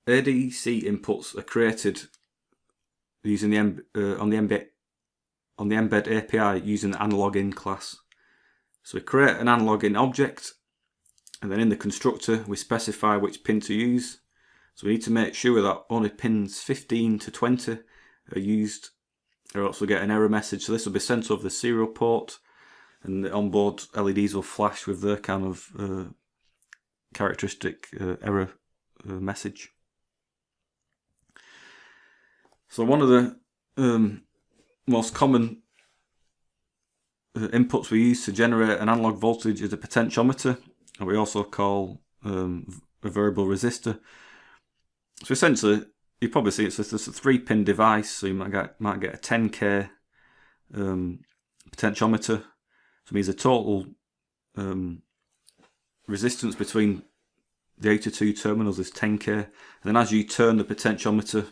ADC inputs are created using the on the Mbed API using the analog in class. So we create an analog in object, and then in the constructor we specify which pin to use. So we need to make sure that only pins 15 to 20 are used, or else we'll get an error message. So this will be sent over the serial port, and the onboard LEDs will flash with their kind of characteristic error message. So one of the most common inputs we use to generate an analog voltage is a potentiometer, and we also call a variable resistor. So essentially, you probably see it's a 3-pin device, so you might get a 10K potentiometer. So it means the total resistance between the 82 terminals is 10K, and then as you turn the potentiometer,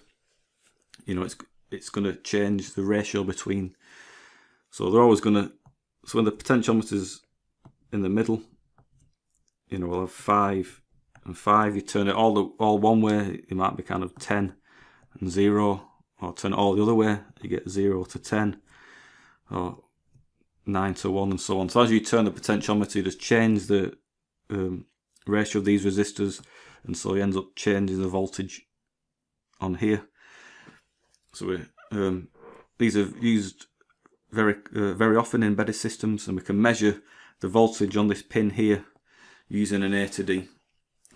it's going to change the ratio between. So they're always going to. So when the potentiometer's in the middle, we'll have 5 and 5. You turn it all one way, it might be kind of 10 and 0, or turn it all the other way, you get 0 to 10, or 9 to 1, and so on. So as you turn the potentiometer, you just change the ratio of these resistors, and so you end up changing the voltage on here. So these are used very often in embedded systems, and we can measure the voltage on this pin here using an A to D.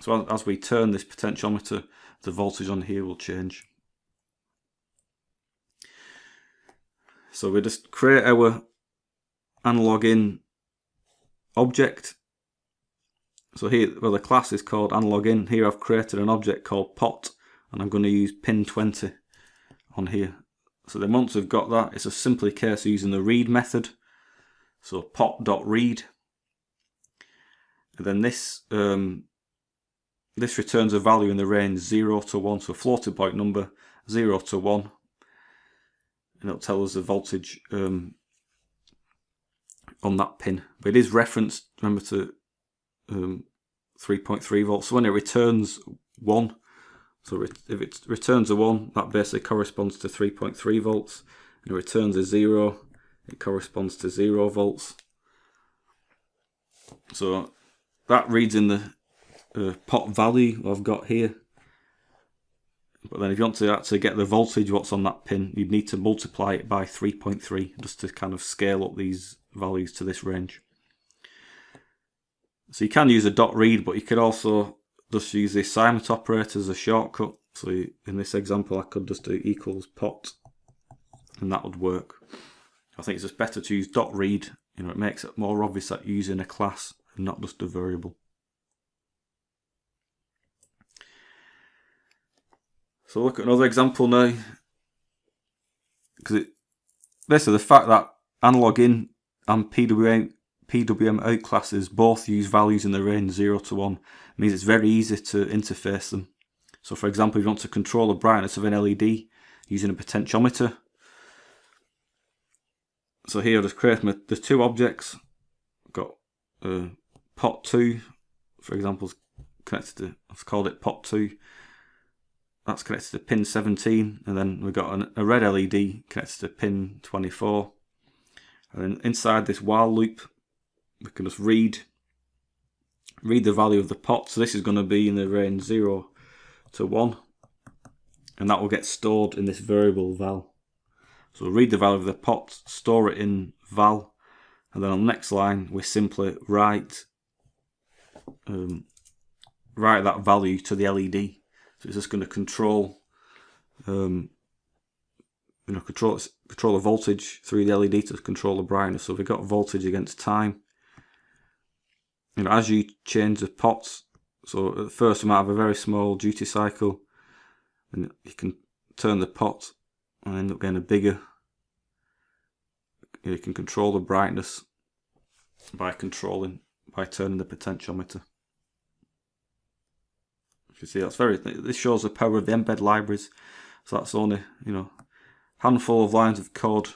So as we turn this potentiometer, the voltage on here will change. So we just create our analog in object. So here, well, the class is called analog in. Here I've created an object called pot, and I'm going to use pin 20 on here. So then once we've got that, it's a simply case of using the read method. So pot.read, and then this returns a value in the range 0 to 1, so a floating point number 0 to 1, and it'll tell us the voltage on that pin. But it is referenced, remember, to 3.3 volts. So when it returns 1, so if it returns a 1, that basically corresponds to 3.3 volts. And it returns a 0, it corresponds to 0 volts. So that reads in the pot value I've got here. But then if you want to actually get the voltage what's on that pin, you'd need to multiply it by 3.3 just to kind of scale up these values to this range. So you can use a dot read, but you could also just use the assignment operator as a shortcut. So in this example, I could just do equals pot, and that would work. I think it's just better to use dot read. It makes it more obvious that you're using a class and not just a variable. So look at another example now, because basically the fact that analog in and PWM out classes both use values in the range 0 to 1 means it's very easy to interface them. So for example, if you want to control the brightness of an LED using a potentiometer, so here I'll just create the two objects. I've got pot 2, for example, connected to, I've called it pot 2. That's connected to pin 17, and then we've got a red LED connected to pin 24. And then inside this while loop, we can just read the value of the pot. So this is going to be in the range 0 to 1, and that will get stored in this variable val. So we'll read the value of the pot, store it in val, and then on the next line we simply write that value to the LED. So it's just going to control control the voltage through the LED to control the brightness. So we've got voltage against time. As you change the pots, so at first we might have a very small duty cycle, and you can turn the pot and end up getting a bigger. You can control the brightness by turning the potentiometer. You see, this shows the power of the Mbed libraries. So that's only handful of lines of code,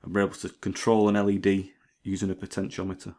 and we're able to control an LED using a potentiometer.